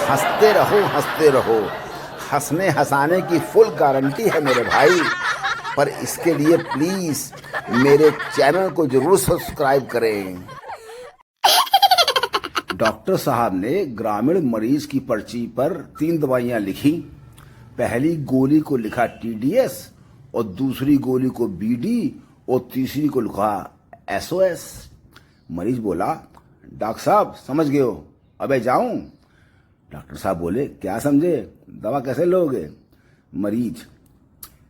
हंसते रहो। हंसने हंसाने की फुल गारंटी है मेरे भाई। पर इसके लिए प्लीज मेरे चैनल को जरूर सब्सक्राइब करें। डॉक्टर साहब ने ग्रामीण मरीज की पर्ची पर 3 दवाइयां लिखी। पहली गोली को लिखा TDS और दूसरी गोली को BD और तीसरी को लिखा SOS। मरीज बोला, डॉक्टर साहब समझ गए हो, अबे जाऊं? डॉक्टर साहब बोले, क्या समझे, दवा कैसे लोगे? मरीज,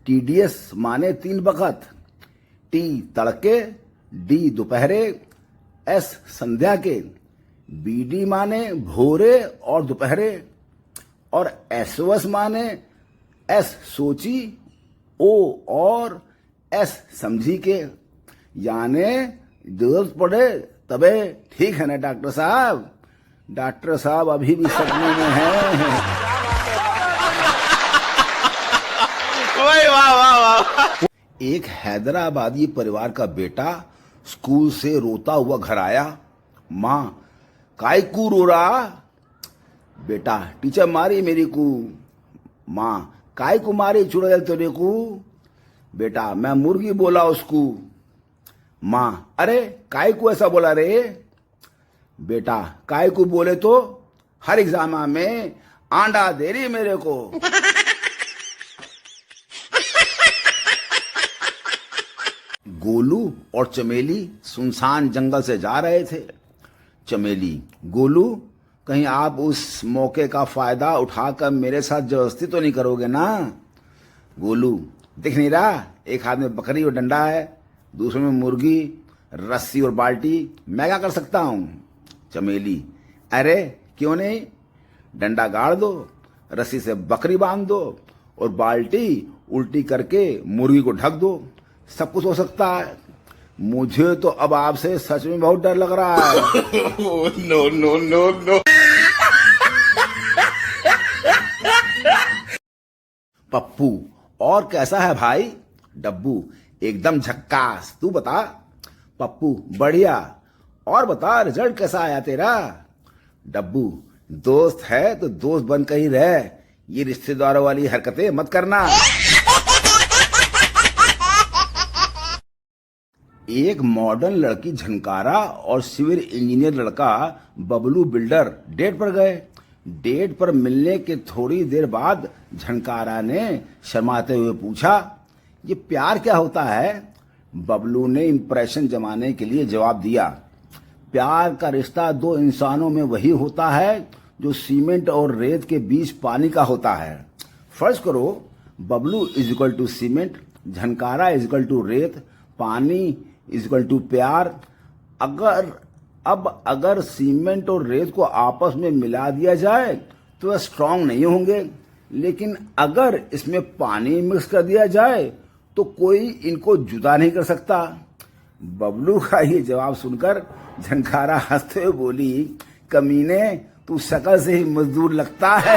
TDS माने 3 वक्त, T तड़के, D दोपहरे, S संध्या के, BD माने भोरे और दोपहरे, और SOS माने S सोची, O और S समझी के। याने जरूरत पड़े तबे, ठीक है ना डॉक्टर साहब? डॉक्टर साहब अभी भी सपने में हैं। वाह वाह वाह। एक हैदराबादी परिवार का बेटा स्कूल से रोता हुआ घर आया। माँ, काय कू रो रहा? बेटा, टीचर मारी मेरी को। माँ, काय को मारी चुड़ैल तेरे को? बेटा, मैं मुर्गी बोला उसको। माँ, अरे काय को ऐसा बोला रे? बेटा, काय को बोले तो हर एग्जाम में आंडा दे रही मेरे को। गोलू और चमेली सुनसान जंगल से जा रहे थे। चमेली, गोलू, कहीं आप उस मौके का फायदा उठाकर मेरे साथ जबरदस्ती तो नहीं करोगे ना? गोलू, दिख नहीं रहा, एक हाथ में बकरी और डंडा है, दूसरे में मुर्गी, रस्सी और बाल्टी, मैं क्या कर सकता हूं? चमेली, अरे क्यों नहीं, डंडा गाड़ दो, रस्सी से बकरी बांध दो और बाल्टी उल्टी करके मुर्गी को ढक दो, सब कुछ हो सकता है। मुझे तो अब आपसे सच में बहुत डर लग रहा है। No no no no. Pappu, और कैसा है भाई? डब्बू, एकदम झक्कास, तू बता? पप्पू, बढ़िया, और बता रिजल्ट कैसा आया तेरा? डब्बू, दोस्त है तो दोस्त बनकर ही रह, ये रिश्तेदारों वाली हरकतें मत करना। एक मॉडर्न लड़की झनकारा और सिविल इंजीनियर लड़का बबलू बिल्डर डेट पर गए। डेट पर मिलने के थोड़ी देर बाद झनकारा ने शर्माते हुए पूछा, ये प्यार क्या होता है? बबलू ने इंप्रेशन जमाने के लिए जवाब दिया, प्यार का रिश्ता 2 इंसानों में वही होता है जो सीमेंट और रेत के बीच पानी का होता है। फर्ज करो Bablu is equal to cement, Jhankara is equal to रेत, पानी इज इक्वल टू प्यार। अगर सीमेंट और रेत को आपस में मिला दिया जाए तो वह स्ट्रांग नहीं होंगे, लेकिन अगर इसमें पानी मिक्स कर दिया जाए तो कोई इनको जुदा नहीं कर सकता। बबलू का ये जवाब सुनकर झनकारा हंसते हुए बोली, कमीने, तू शक्ल से ही मजदूर लगता है।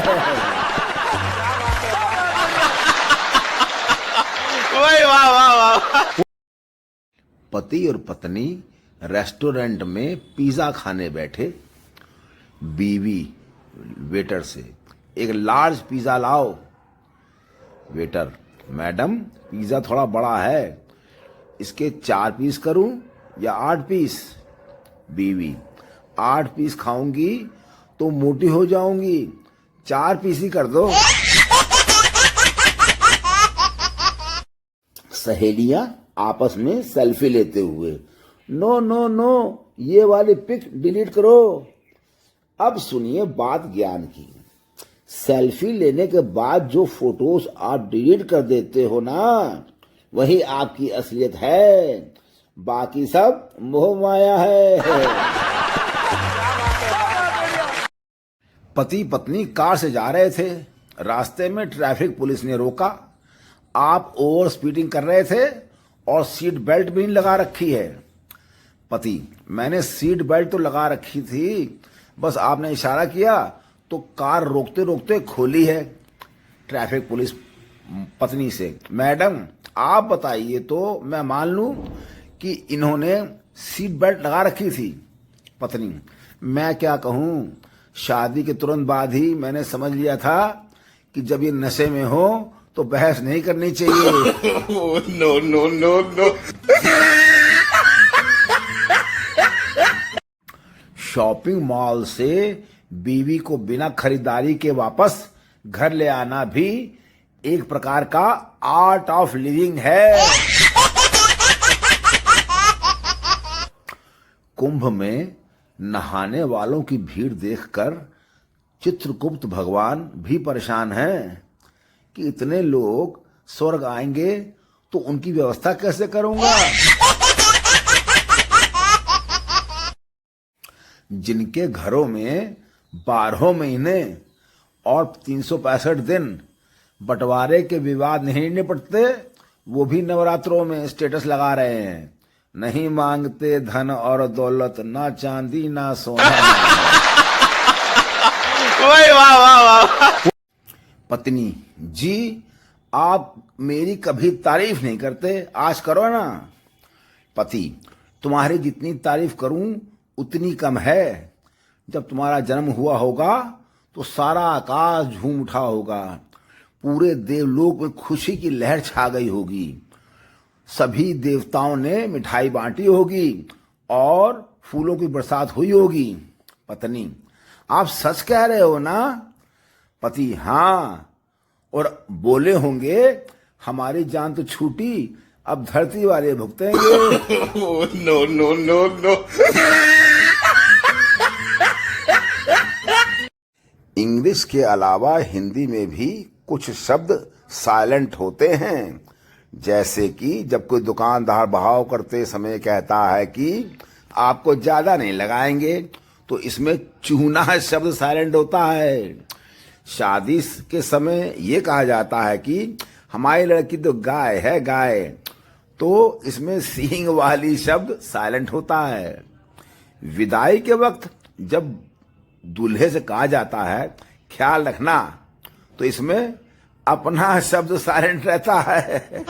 वाह वाह वाह। पति और पत्नी रेस्टोरेंट में पिज्जा खाने बैठे। बीवी वेटर से, एक लार्ज पिज्जा लाओ। वेटर, मैडम, पिज्जा थोड़ा बड़ा है, इसके 4 पीस करूं या 8 पीस? बीवी, 8 पीस खाऊंगी तो मोटी हो जाऊंगी, 4 पीस ही कर दो। सहेलियां आपस में सेल्फी लेते हुए, नो नो नो, ये वाली पिक डिलीट करो। अब सुनिए बात ज्ञान की। सेल्फी लेने के बाद जो फोटोज आप डिलीट कर देते हो ना, वही आपकी असलियत है, बाकी सब मोह माया है। पति पत्नी कार से जा रहे थे, रास्ते में ट्रैफिक पुलिस ने रोका। आप ओवर स्पीडिंग कर रहे थे और सीट बेल्ट भी नहीं लगा रखी है। पति, मैंने सीट बेल्ट तो लगा रखी थी, बस आपने इशारा किया तो कार रोकते रोकते खोली है। ट्रैफिक पुलिस पत्नी से, मैडम आप बताइए तो मैं मान लूं कि इन्होंने सीट बेल्ट लगा रखी थी। पत्नी, मैं क्या कहूं, शादी के तुरंत बाद ही मैंने समझ लिया था कि जब ये नशे में हो तो बहस नहीं करनी चाहिए। Oh, no, no, no, no. Shopping mall से बीवी को बिना खरीदारी के वापस घर ले आना भी एक प्रकार का आर्ट ऑफ लिविंग है। कुंभ में नहाने वालों की भीड़ देखकर चित्रगुप्त भगवान भी परेशान हैं कि इतने लोग स्वर्ग आएंगे तो उनकी व्यवस्था कैसे करूंगा। जिनके घरों में 12 महीने और 365 दिन बंटवारे के विवाद नहीं निपटते, वो भी नवरात्रों में स्टेटस लगा रहे हैं, नहीं मांगते धन और दौलत, ना चांदी ना सोना। ओए वाह वाह वाह। पत्नी जी, आप मेरी कभी तारीफ नहीं करते, आज करो ना। पति, तुम्हारी जितनी तारीफ करूं उतनी कम है। जब तुम्हारा जन्म हुआ होगा तो सारा आकाश झूम उठा होगा, पूरे देवलोक में खुशी की लहर छा गई होगी, सभी देवताओं ने मिठाई बांटी होगी और फूलों की बरसात हुई होगी। पत्नी, आप सच कह रहे हो ना। पति, हाँ, और बोले होंगे हमारी जान तो छूटी, अब धरती वाले भुगतेंगे। Oh, no, no, no, no. English के अलावा हिंदी में भी कुछ शब्द साइलेंट होते हैं, जैसे कि जब कोई दुकानदार भाव करते समय कहता है कि आपको ज्यादा नहीं लगाएंगे, तो इसमें चूना शब्द साइलेंट होता है। शादी के समय ये कहा जाता है कि हमारी लड़की तो गाय है गाय, तो इसमें सींग वाली शब्द साइलेंट होता है। विदाई के वक्त जब दूल्हे से कहा जाता है ख्याल रखना, तो इसमें अपना शब्द साइलेंट रहता है।